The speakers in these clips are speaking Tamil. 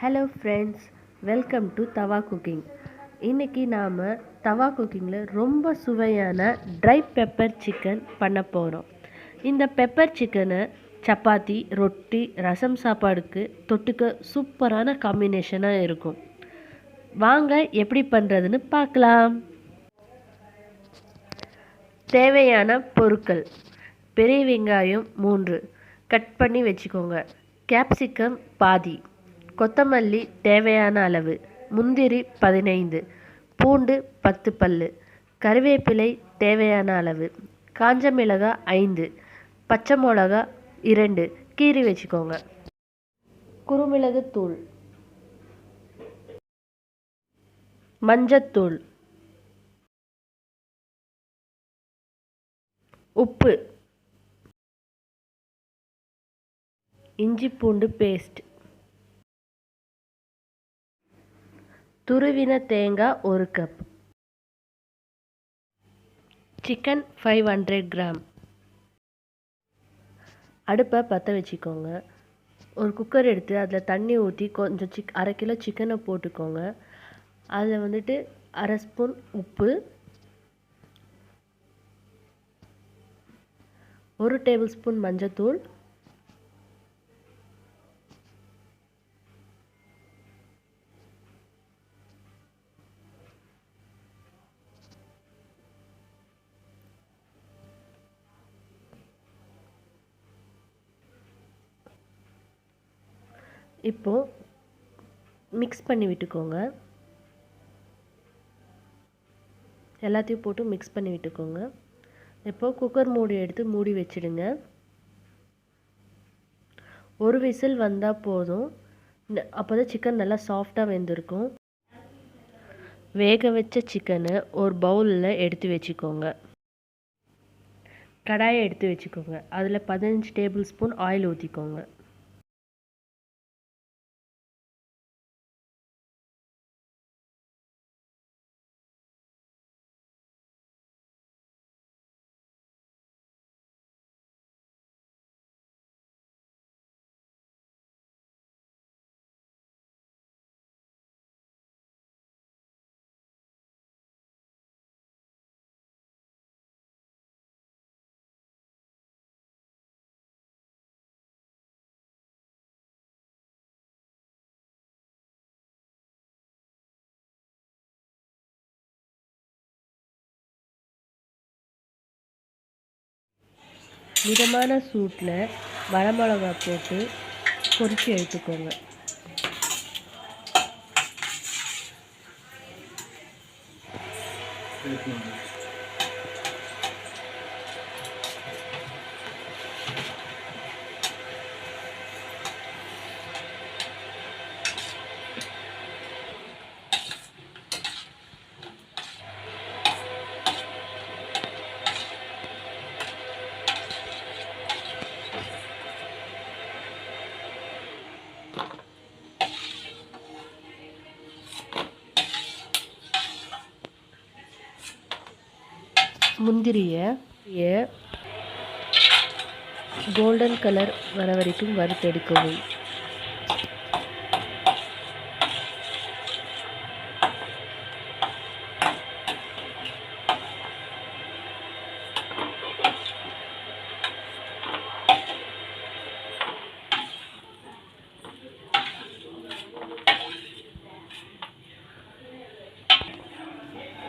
ஹலோ ஃப்ரெண்ட்ஸ், வெல்கம் டு தவா குக்கிங். இன்றைக்கி நாம் தவா குக்கிங்கில் ரொம்ப சுவையான ட்ரை பெப்பர் சிக்கன் பண்ண போகிறோம். இந்த பெப்பர் சிக்கனை சப்பாத்தி, ரொட்டி, ரசம் சாப்பாடுக்கு தொட்டுக்க சூப்பரான காம்பினேஷனாக இருக்கும். வாங்க எப்படி பண்ணுறதுன்னு பார்க்கலாம். தேவையான பொருட்கள்: பெரிய வெங்காயம் 3 கட் பண்ணி வச்சுக்கோங்க, கேப்சிகம் பாதி, கொத்தமல்லி தேவையான அளவு, முந்திரி 15, பூண்டு 10 பல், கறிவேப்பிலை தேவையான அளவு, காஞ்ச மிளகாய் 5, பச்சை மிளகாய் 2 கீறி வச்சுக்கோங்க, குருமிளகு தூள், மஞ்சத்தூள், உப்பு, இஞ்சி பூண்டு பேஸ்ட், துருவின தேங்காய் 1 கப், சிக்கன் 500 கிராம். அடுப்பை பற்ற வச்சுக்கோங்க. ஒரு குக்கர் எடுத்து அதில் தண்ணி ஊற்றி கொஞ்சம் அரை கிலோ சிக்கனை போட்டுக்கோங்க. அதில் அரை ஸ்பூன் உப்பு, 1 டேபிள் ஸ்பூன் மஞ்சத்தூள், இப்போது மிக்ஸ் பண்ணி விட்டுக்கோங்க. எல்லாத்தையும் போட்டு மிக்ஸ் பண்ணி விட்டுக்கோங்க. இப்போது குக்கர் மூடி எடுத்து மூடி வச்சிடுங்க. ஒரு விசில் வந்தால் போதும். அப்போ தான் சிக்கன் நல்லா சாஃப்டாக வெந்திருக்கும். வேக வச்ச சிக்கனை ஒரு பவுலில் எடுத்து வச்சுக்கோங்க. கடாயை எடுத்து வச்சுக்கோங்க. அதில் 15 டேபிள் ஸ்பூன் ஆயில் ஊற்றிக்கோங்க. மிதமான சூட்டில் வரமிளகா போட்டு பொரித்து எடுத்துக்கோங்க. முந்திரியை கோல்டன் கலர் வர வரைக்கும் வறுத்தெடுக்கவும்.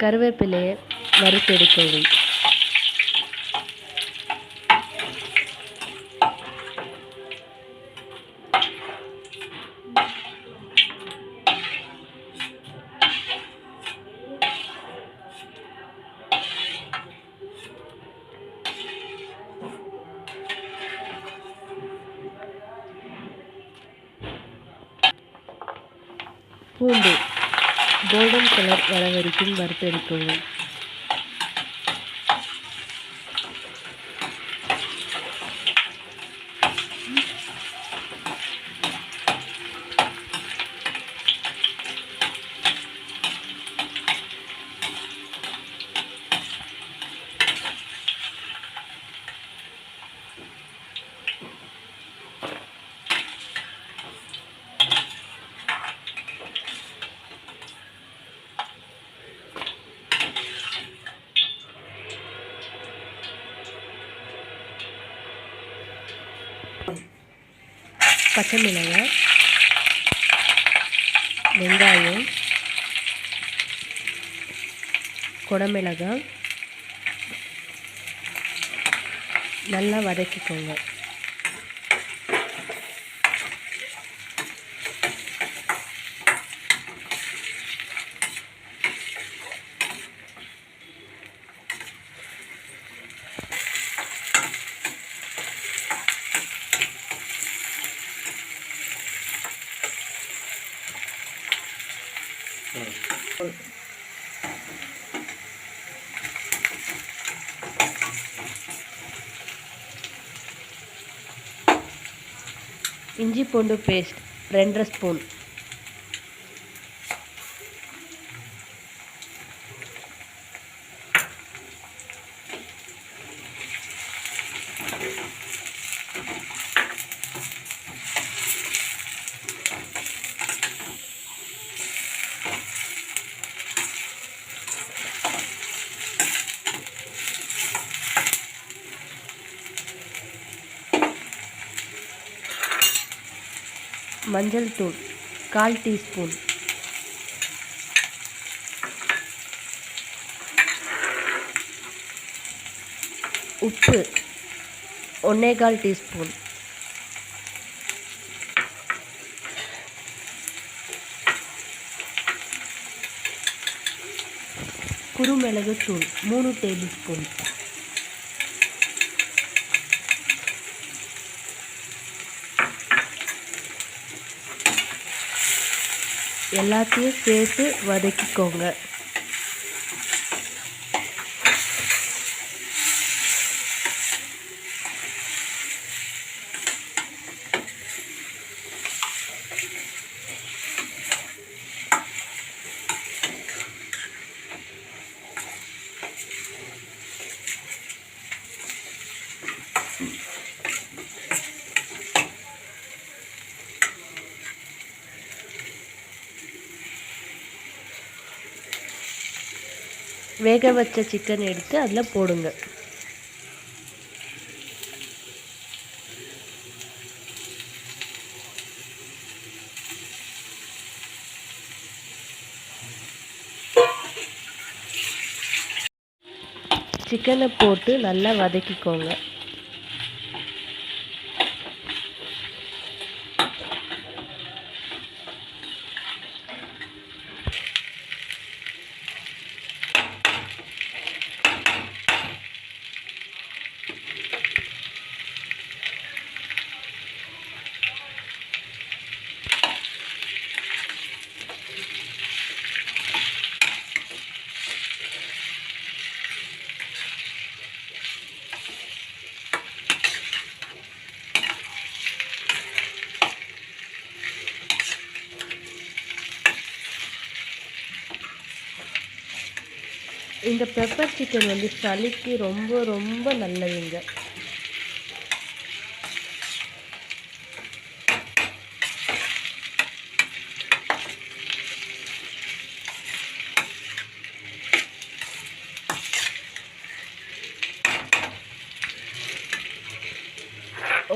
கருவேப்பிலையை வறுத்தெடுக்கவும். பூண்டு கோல்டன் கலர் வர வரைக்கும் வறுத்தெடுக்கவும். பச்சை மிளகாய், வெங்காயம், குடமிளகாய் நல்லா வதக்கிக்கோங்க. இஞ்சி பூண்டு பேஸ்ட் 2 ஸ்பூன், மஞ்சள் தூள் 1/4 டீஸ்பூன், உப்பு 1/4 டீஸ்பூன், குருமிளகு தூள் 3 டேபிள் ஸ்பூன், எல்லாத்தையும் சேர்த்து வதக்கிக்கோங்க. வேக வச்ச சிக்கன் எடுத்து அதில் போடுங்க. சிக்கனை போட்டு நல்லா வதக்கிக்கோங்க. இந்த பெப்பர் சிக்கன் வந்து சளிக்கு ரொம்ப ரொம்ப நல்லதுங்க.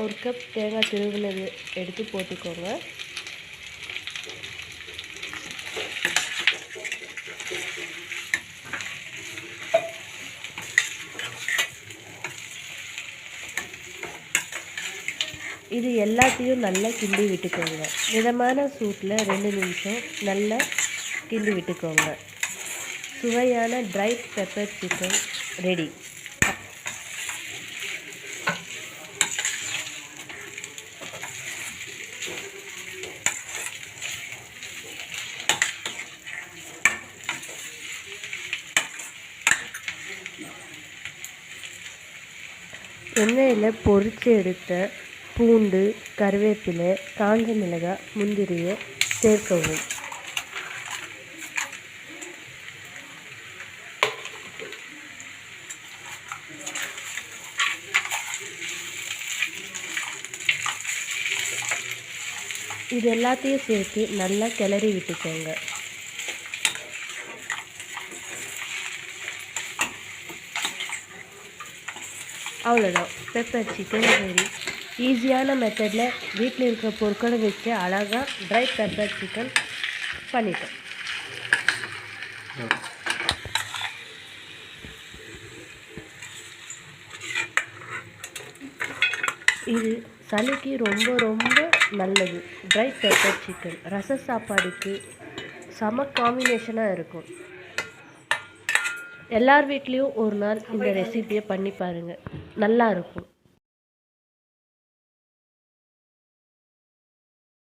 ஒரு கப் தேங்காய் திருவினது எடுத்து போட்டுக்கோங்க. இது எல்லாத்தையும் நல்லா கிண்டி விட்டுக்கோங்க. மிதமான சூட்டில் 2 நிமிஷம் நல்லா கிண்டி விட்டுக்கோங்க. சுவையான ட்ரை பெப்பர் சிக்கன் ரெடி. எண்ணெயில் பொரித்து எடுத்த பூண்டு, கருவேப்பிலை, காஞ்ச மிளகாய், முந்திரியை சேர்க்கவும். இது எல்லாத்தையும் சேர்த்து நல்லா கிளறி விட்டுக்கோங்க. அவ்வளோதான், பெப்பர் சிக்கன் ரெடி. ஈஸியான மெத்தடில் வீட்டில் இருக்கிற பொருட்களை வச்சு அழகாக ட்ரை பெப்பர் சிக்கன் பண்ணிட்டோம். இது சளிக்கு ரொம்ப ரொம்ப நல்லது. ட்ரை பெப்பர் சிக்கன் ரச சாப்பாடுக்கு செம காம்பினேஷனாக இருக்கும். எல்லார் வீட்லேயும் ஒரு நாள் இந்த ரெசிபியை பண்ணி பாருங்கள், நல்லா இருக்கும்.